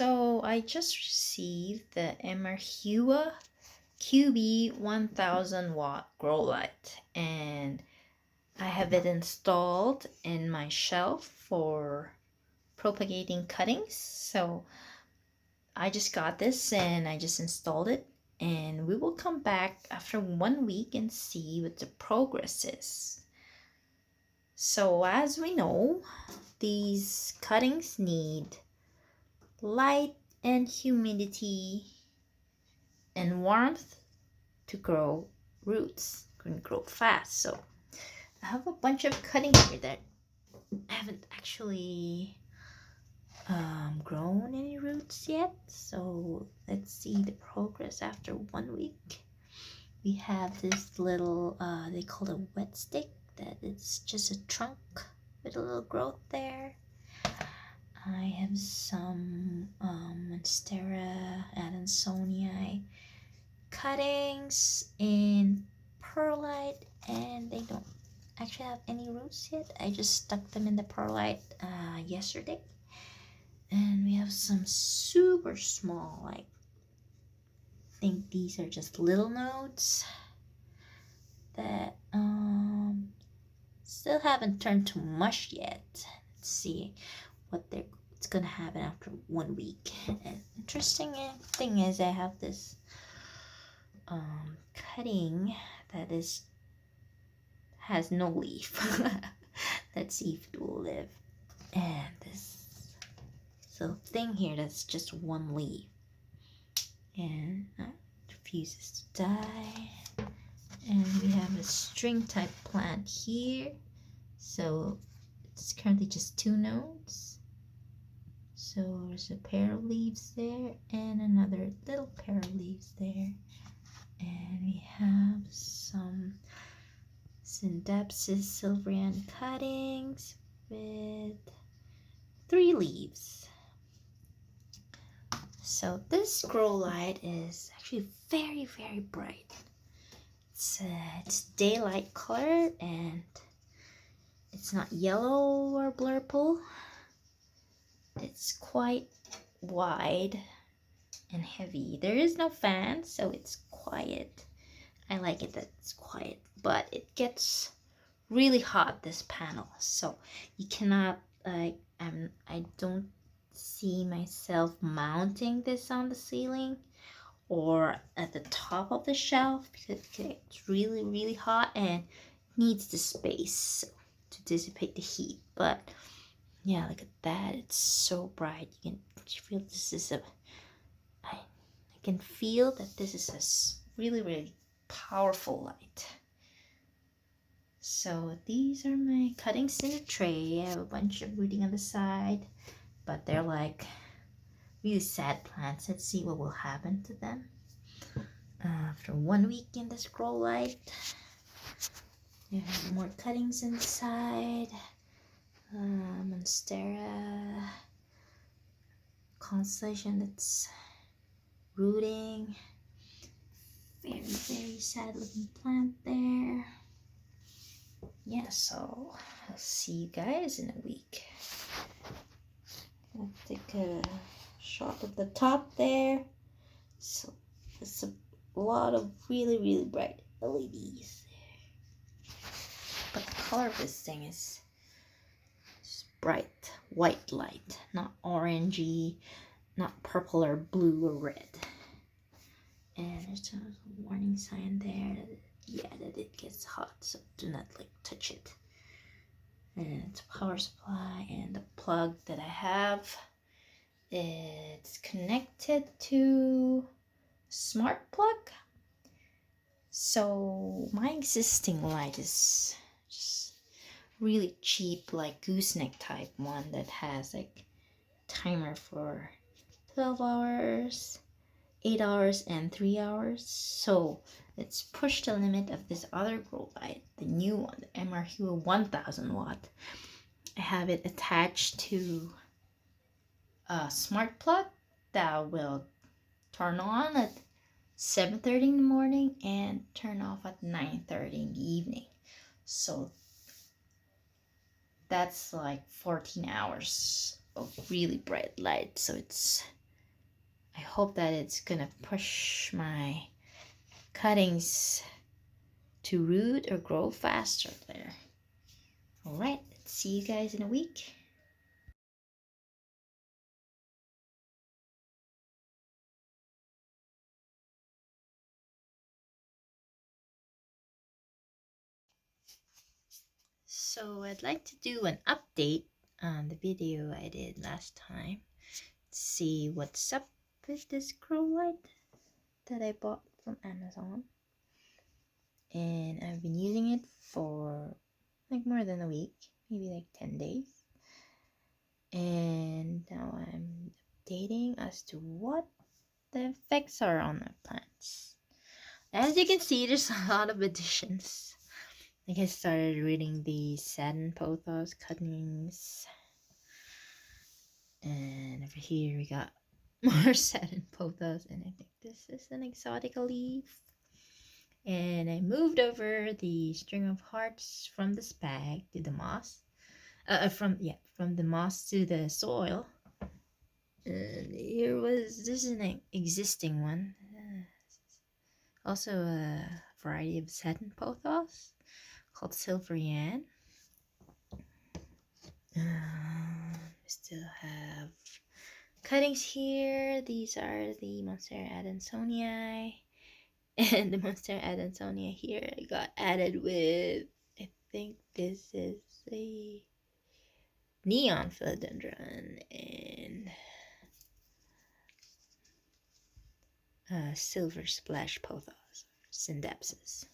So I just received the Mrhua QB 1000 watt grow light, and I have it installed in my shelf for propagating cuttings. So I just got this and I just installed it, and we will come back after 1 week and see what the progress is. So as we know, these cuttings need light and humidity and warmth to grow roots and grow fast. So I have a bunch of cuttings here that haven't actually grown any roots yet. So let's see the progress after 1 week. We have this little they call it a wet stick, that it's just a trunk with a little growth there. I have some Monstera Adansonii cuttings in perlite, and they don't actually have any roots yet. I just stuck them in the perlite yesterday. And we have some super small, like, I think these are just little nodes that still haven't turned to mush yet. Let's see what's gonna happen after 1 week. And interesting thing is, I have this cutting that has no leaf. Let's see if it will live. And this little thing here that's just one leaf, and refuses to die. And we have a string type plant here, so it's currently just 2 nodes. So there's a pair of leaves there and another little pair of leaves there. And we have some Scindapsus Silvery cuttings with 3 leaves. So this grow light is actually very, very bright. It's daylight color, and it's not yellow or blurple. It's quite wide and heavy. There is no fan, so it's quiet. I like it that it's quiet, but it gets really hot, this panel. So you cannot, I don't see myself mounting this on the ceiling or at the top of the shelf, because it's really, really hot and needs the space to dissipate the heat. But yeah, look at that, it's so bright. You can feel this is I can feel that this is a really, really powerful light. So these are my cuttings in a tray. I have a bunch of rooting on the side, but they're like really sad plants. Let's see what will happen to them after 1 week in this grow light. You have more cuttings inside. Monstera constellation that's rooting. Very, very sad looking plant there. Yeah, so I'll see you guys in a week. I'll take a shot of the top there. So it's a lot of really, really bright LEDs there. But the color of this thing is just bright white light, not orangey, not purple or blue or red. And there's a warning sign there that it gets hot, so do not touch it. And it's a power supply, and the plug that I have, it's connected to smart plug. So my existing light is just really cheap, like gooseneck type one that has like timer for 12 hours, 8 hours, and 3 hours. So let's push the limit of this other grow light, the new one, the Mrhua 1000 watt. I have it attached to a smart plug that will turn on at 7:30 in the morning and turn off at 9:30 in the evening. So that's like 14 hours of really bright light. So it's I hope that it's gonna push my cuttings to root or grow faster there. Alright, let's see you guys in a week. So I'd like to do an update on the video I did last time. See what's up with this grow light that I bought from Amazon. And I've been using it for like more than a week, maybe like 10 days. And now I'm updating as to what the effects are on my plants. As you can see, there's a lot of additions. Like I started reading the satin pothos cuttings, and over here we got more satin pothos, and I think this is an exotic leaf. And I moved over the string of hearts from the spag to the moss, from the moss to the soil. And this is an existing one, also a variety of satin pothos called Silvery. We still have cuttings here. These are the Monstera adansonii, and the Monstera adansonii here got added with, I think this is a neon philodendron and silver splash pothos, Scindapsus.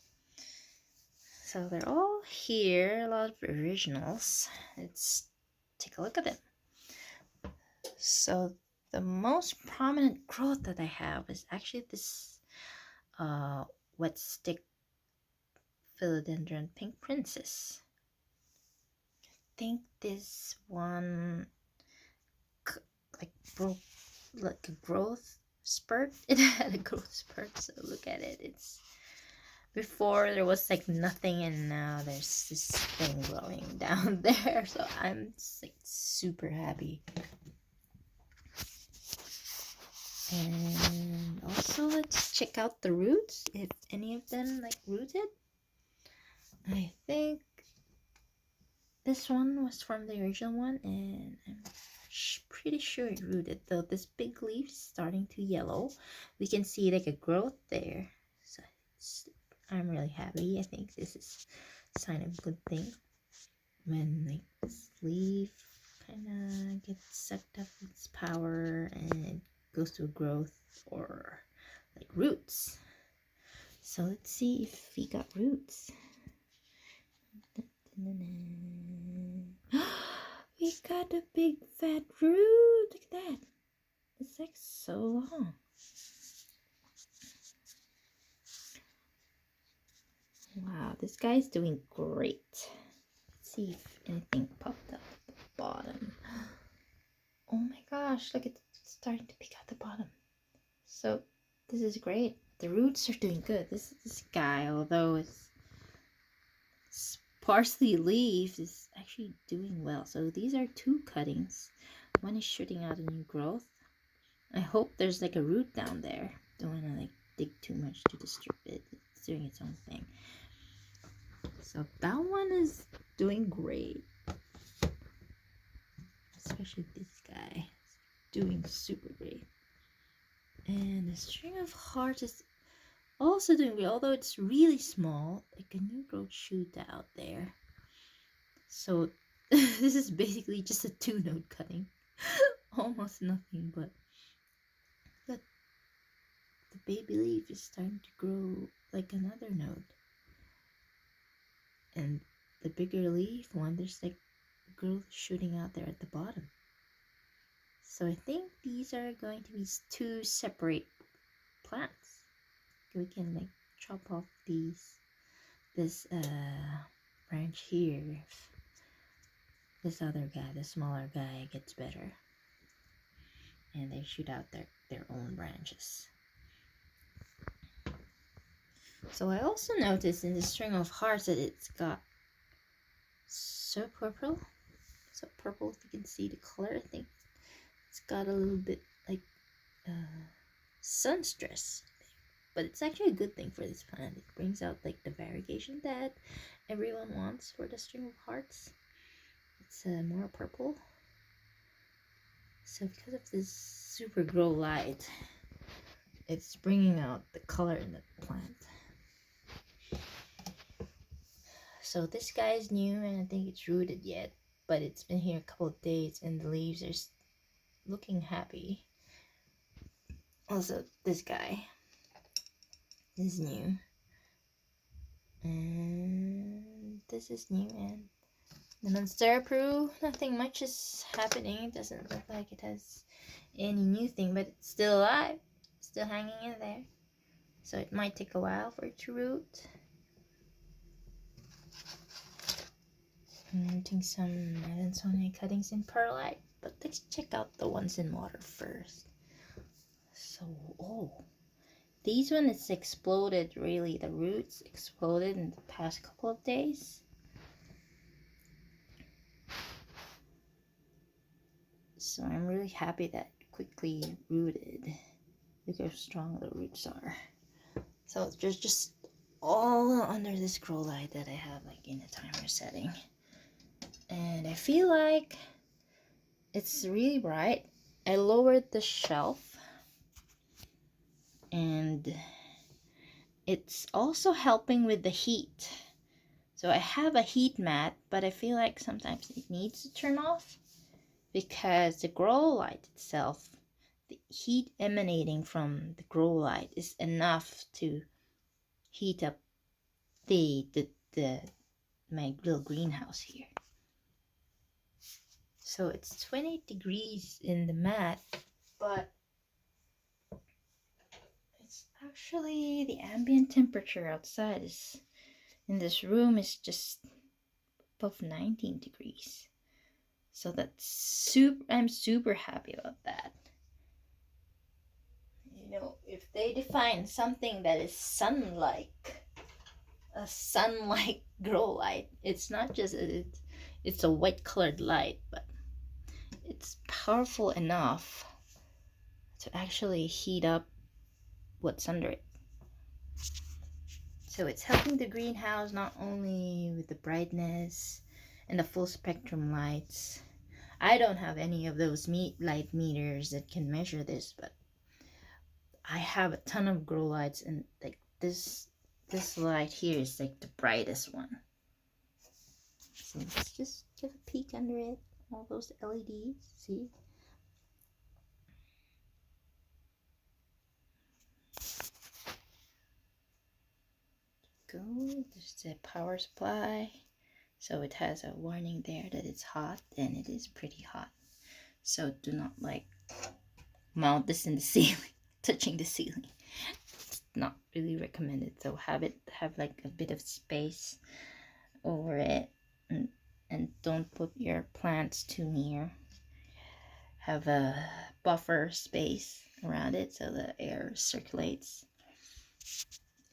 So they're all here, a lot of originals. Let's take a look at them. So the most prominent growth that I have is actually this wet stick Philodendron Pink Princess. I think this one broke like a growth spurt. It had a growth spurt, so look at it. It's before there was like nothing, and now there's this thing growing down there. So I'm just, like super happy. And also let's check out the roots, if any of them like rooted. I think this one was from the original one, and I'm pretty sure it rooted, though this big leaf is starting to yellow. We can see like a growth there, so I'm really happy. I think this is a sign of a good thing when like this leaf kind of gets sucked up with its power and it goes to a growth or like roots. So let's see if we got roots. We got a big fat root. Look at that. It's like so long. Wow, this guy's doing great. Let's see if anything popped up at the bottom. Oh my gosh, look, it's starting to pick out the bottom. So this is great. The roots are doing good. This guy, although it's sparsely leaves, is actually doing well. So these are 2 cuttings. One is shooting out a new growth. I hope there's like a root down there. Don't want to like dig too much to disturb it. It's doing its own thing. So that one is doing great. Especially this guy. It's doing super great. And the string of hearts is also doing great, although it's really small. Like a new growth shoot out there. So this is basically just a 2-node cutting. Almost nothing, but look, the baby leaf is starting to grow like another node. And the bigger leaf one, there's like growth shooting out there at the bottom. So I think these are going to be 2 separate plants. We can like chop off this branch here if this other guy, the smaller guy, gets better, and they shoot out their own branches. So I also noticed in the string of hearts that it's got so purple, if you can see the color. I think it's got a little bit like sun stress. But it's actually a good thing for this plant. It brings out like the variegation that everyone wants for the string of hearts. It's more purple. So because of this super grow light, it's bringing out the color in the plant. So this guy is new and I think it's rooted yet, but it's been here a couple of days and the leaves are looking happy. Also, this guy is new. And this is new, and the Monstera, nothing much is happening. It doesn't look like it has any new thing, but it's still alive, still hanging in there. So it might take a while for it to root. I'm doing some Melansonia cuttings in perlite, but let's check out the ones in water first. So, these ones exploded really. The roots exploded in the past couple of days. So I'm really happy that quickly rooted. Look how strong the roots are. So there's just all under this grow light that I have like in the timer setting. And I feel like it's really bright. I lowered the shelf. And it's also helping with the heat. So I have a heat mat, but I feel like sometimes it needs to turn off because the grow light itself, the heat emanating from the grow light is enough to heat up my little greenhouse here. So it's 28 degrees in the mat, but it's actually the ambient temperature outside is in this room is just above 19 degrees. So I'm super happy about that. You know, if they define something that is sun-like, a sunlike grow light, it's not just it's a white colored light, but it's powerful enough to actually heat up what's under it. So it's helping the greenhouse not only with the brightness and the full spectrum lights. I don't have any of those light meters that can measure this, but I have a ton of grow lights, and like this light here is like the brightest one. So let's just give a peek under it. All those LEDs, see? Go. There's the power supply. So it has a warning there that it's hot, and it is pretty hot. So do not like mount this in the ceiling, touching the ceiling. It's not really recommended. So have like a bit of space over it, and don't put your plants too near. Have a buffer space around it so the air circulates.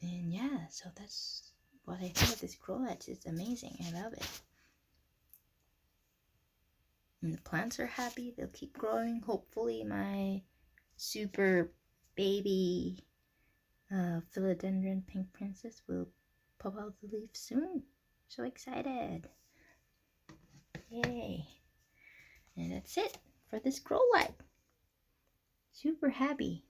And yeah, so that's what I think of this grow light. It's amazing. I love it. And the plants are happy. They'll keep growing. Hopefully my super baby Philodendron pink princess will pop out the leaf soon. So excited. Yay. And that's it for this grow light. Super happy.